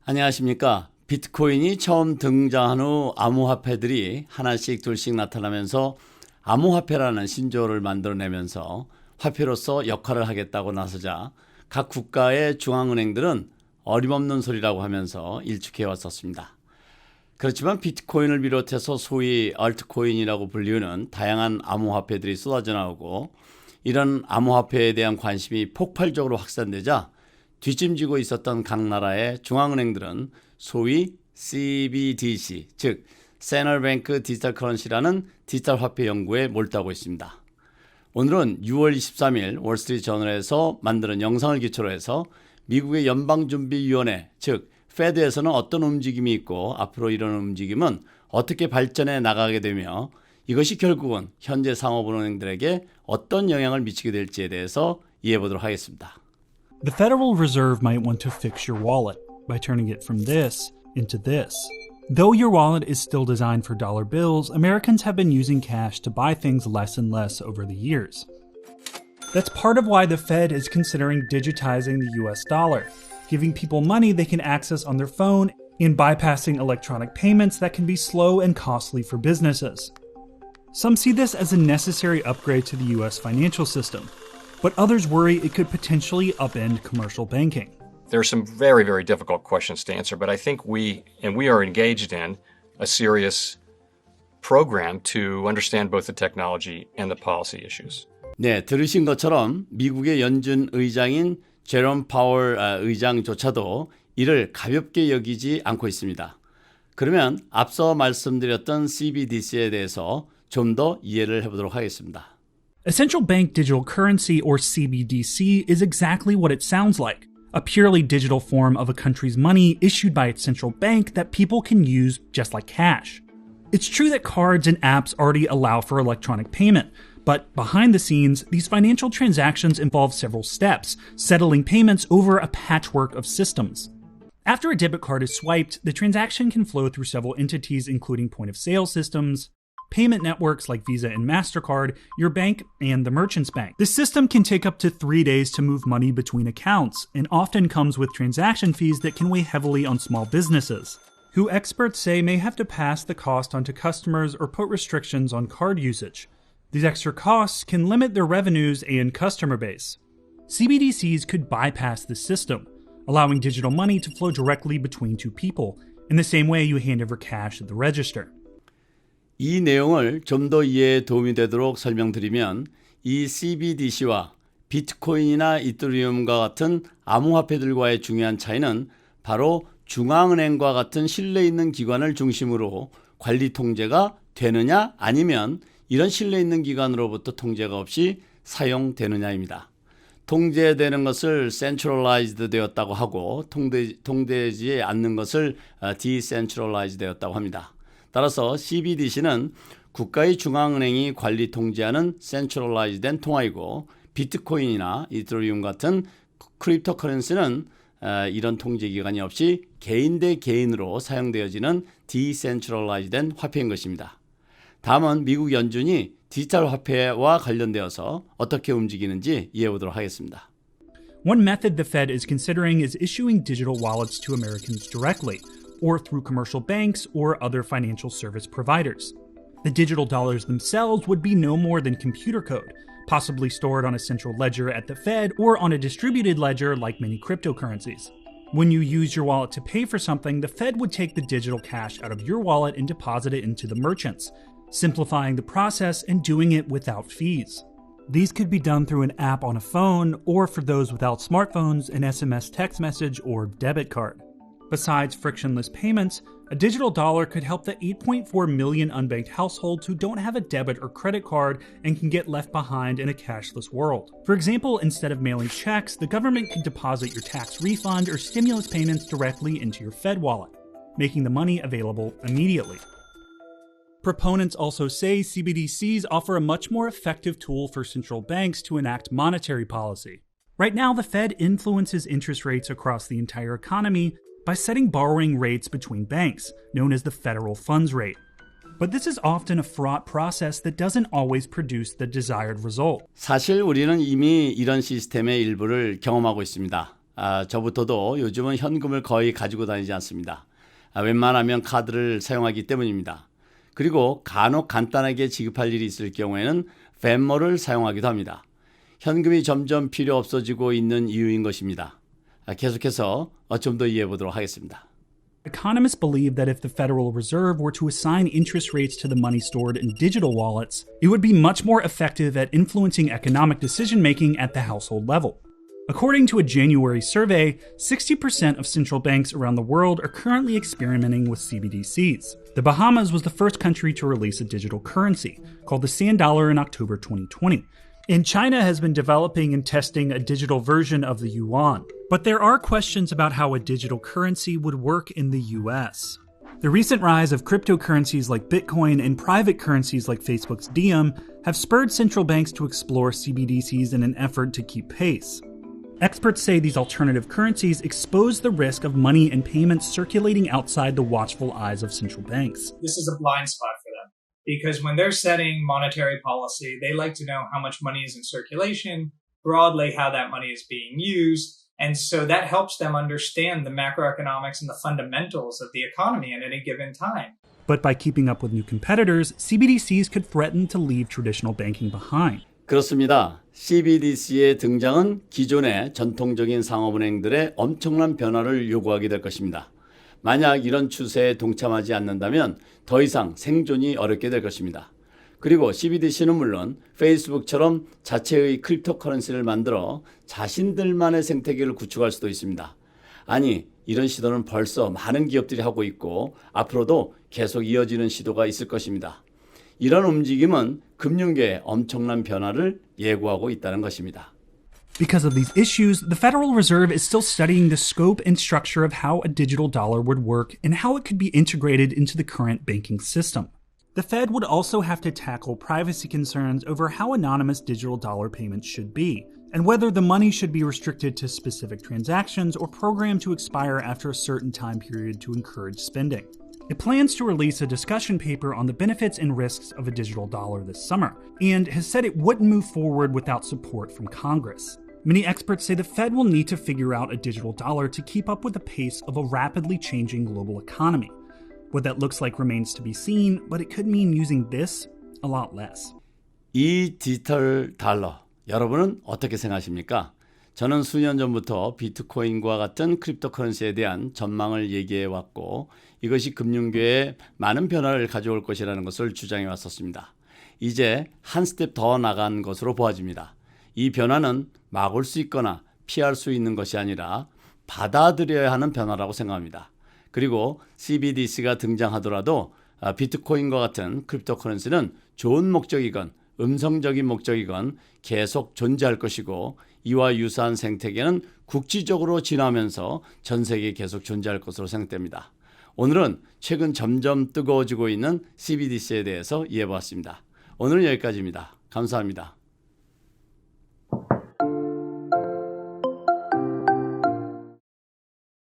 안녕하십니까. 비트코인이 처음 등장한 후 암호화폐들이 하나씩 둘씩 나타나면서 암호화폐라는 신조어를 만들어내면서 화폐로서 역할을 하겠다고 나서자 각 국가의 중앙은행들은 어림없는 소리라고 하면서 일축해 왔었습니다. 그렇지만 비트코인을 비롯해서 소위 얼트코인이라고 불리우는 다양한 암호화폐들이 쏟아져 나오고 이런 암호화폐에 대한 관심이 폭발적으로 확산되자 뒷짐지고 있었던 각 나라의 중앙은행들은 소위 CBDC, 즉 Central Bank Digital Currency라는 디지털 화폐 연구에 몰두하고 있습니다. 오늘은 6월 23일 월스트리트 저널에서 만드는 영상을 기초로 해서 미국의 연방준비위원회, 즉 페드에서는 어떤 움직임이 있고 앞으로 이런 움직임은 어떻게 발전해 나가게 되며 이것이 결국은 현재 상업은행들에게 어떤 영향을 미치게 될지에 대해서 이해해 보도록 하겠습니다. The Federal Reserve might want to fix your wallet by turning it from this into this. Though your wallet is still designed for dollar bills, Americans have been using cash to buy things less and less over the years. That's part of why the Fed is considering digitizing the US dollar, giving people money they can access on their phone and bypassing electronic payments that can be slow and costly for businesses. Some see this as a necessary upgrade to the US financial system, but others worry it could potentially upend commercial banking. There are some very, very difficult questions to answer, but I think we are engaged in a serious program to understand both the technology and the policy issues. 네, 들으신 것처럼 미국의 연준 의장인 제롬 파월 의장조차도 이를 가볍게 여기지 않고 있습니다. 그러면 앞서 말씀드렸던 CBDC에 대해서 좀 더 이해를 해보도록 하겠습니다. A central bank digital currency, or CBDC, is exactly what it sounds like. A purely digital form of a country's money issued by its central bank that people can use just like cash. It's true that cards and apps already allow for electronic payment, but behind the scenes, these financial transactions involve several steps, settling payments over a patchwork of systems. After a debit card is swiped, the transaction can flow through several entities including point-of-sale systems, payment networks like Visa and MasterCard, your bank, and the merchant's bank. This system can take up to 3 days to move money between accounts, and often comes with transaction fees that can weigh heavily on small businesses, who experts say may have to pass the cost onto customers or put restrictions on card usage. These extra costs can limit their revenues and customer base. CBDCs could bypass this system, allowing digital money to flow directly between two people, in the same way you hand over cash at the register. 이 내용을 좀 더 이해에 도움이 되도록 설명드리면 이 CBDC와 비트코인이나 이더리움과 같은 암호화폐들과의 중요한 차이는 바로 중앙은행과 같은 신뢰 있는 기관을 중심으로 관리 통제가 되느냐 아니면 이런 신뢰 있는 기관으로부터 통제가 없이 사용되느냐입니다. 통제되는 것을 centralized 되었다고 하고 통제되지 않는 것을 decentralized 되었다고 합니다. 따라서 CBDC는 국가의 중앙은행이 관리 통제하는 센트럴라이즈 된 통화이고 비트코인이나 이더리움 같은 크립토 커런시는 이런 통제 기관이 없이 개인 대 개인으로 사용되어지는 디센트럴라이즈 된 화폐인 것입니다. 다음은 미국 연준이 디지털 화폐와 관련되어서 어떻게 움직이는지 이해해 보도록 하겠습니다. One method the Fed is considering is issuing digital wallets to Americans directly, or through commercial banks or other financial service providers. The digital dollars themselves would be no more than computer code, possibly stored on a central ledger at the Fed or on a distributed ledger like many cryptocurrencies. When you use your wallet to pay for something, the Fed would take the digital cash out of your wallet and deposit it into the merchants, simplifying the process and doing it without fees. These could be done through an app on a phone, or for those without smartphones, an SMS text message or debit card. Besides frictionless payments, a digital dollar could help the 8.4 million unbanked households who don't have a debit or credit card and can get left behind in a cashless world. For example, instead of mailing checks, the government could deposit your tax refund or stimulus payments directly into your Fed wallet, making the money available immediately. Proponents also say CBDCs offer a much more effective tool for central banks to enact monetary policy. Right now, the Fed influences interest rates across the entire economy by setting borrowing rates between banks, known as the federal funds rate. But this is often a fraught process that doesn't always produce the desired result. 사실 우리는 이미 이런 시스템의 일부를 경험하고 있습니다. 저부터도 요즘은 현금을 거의 가지고 다니지 않습니다. 웬만하면 카드를 사용하기 때문입니다. 그리고 간혹 간단하게 지급할 일이 있을 경우에는 벤모를 사용하기도 합니다. 현금이 점점 필요 없어지고 있는 이유인 것입니다. 계속해서 좀 더 이해해 보도록 하겠습니다. Economists believe that if the Federal Reserve were to assign interest rates to the money stored in digital wallets, it would be much more effective at influencing economic decision making at the household level. According to a January survey, 60% of central banks around the world are currently experimenting with CBDCs. The Bahamas was the first country to release a digital currency, called the Sand Dollar, in October 2020. And China has been developing and testing a digital version of the yuan. But there are questions about how a digital currency would work in the US. The recent rise of cryptocurrencies like Bitcoin and private currencies like Facebook's Diem have spurred central banks to explore CBDCs in an effort to keep pace. Experts say these alternative currencies expose the risk of money and payments circulating outside the watchful eyes of central banks. This is a blind spot for them because when they're setting monetary policy, they like to know how much money is in circulation, broadly how that money is being used. And so that helps them understand the macroeconomics and the fundamentals of the economy at any given time. But by keeping up with new competitors, CBDCs could threaten to leave traditional banking behind. 그렇습니다. CBDC의 등장은 기존의 전통적인 상업은행들의 엄청난 변화를 요구하게 될 것입니다. 만약 이런 추세에 동참하지 않는다면 더 이상 생존이 어렵게 될 것입니다. 그리고 CBDC는 물론 페이스북처럼 자체의 크립토커런시를 만들어 자신들만의 생태계를 구축할 수도 있습니다. 아니, 이런 시도는 벌써 많은 기업들이 하고 있고 앞으로도 계속 이어지는 시도가 있을 것입니다. 이런 움직임은 금융계에 엄청난 변화를 예고하고 있다는 것입니다. Because of these issues, the Federal Reserve is still studying the scope and structure of how a digital dollar would work and how it could be integrated into the current banking system. The Fed would also have to tackle privacy concerns over how anonymous digital dollar payments should be, and whether the money should be restricted to specific transactions or programmed to expire after a certain time period to encourage spending. It plans to release a discussion paper on the benefits and risks of a digital dollar this summer, and has said it wouldn't move forward without support from Congress. Many experts say the Fed will need to figure out a digital dollar to keep up with the pace of a rapidly changing global economy. What that looks like remains to be seen, but it could mean using this a lot less. 이 디지털 달러, 여러분은 어떻게 생각하십니까? 저는 수년 전부터 비트코인과 같은 크립토커런시에 대한 전망을 얘기해 왔고 이것이 금융계에 많은 변화를 가져올 것이라는 것을 주장해 왔었습니다. 이제 한 스텝 더 나간 것으로 보아집니다. 이 변화는 막을 수 있거나 피할 수 있는 것이 아니라 받아들여야 하는 변화라고 생각합니다. 그리고 CBDC가 등장하더라도 비트코인과 같은 크립토커런시는 좋은 목적이건 음성적인 목적이건 계속 존재할 것이고 이와 유사한 생태계는 국지적으로 진화하면서 전 세계에 계속 존재할 것으로 생각됩니다. 오늘은 최근 점점 뜨거워지고 있는 CBDC에 대해서 이해해봤습니다. 오늘은 여기까지입니다. 감사합니다.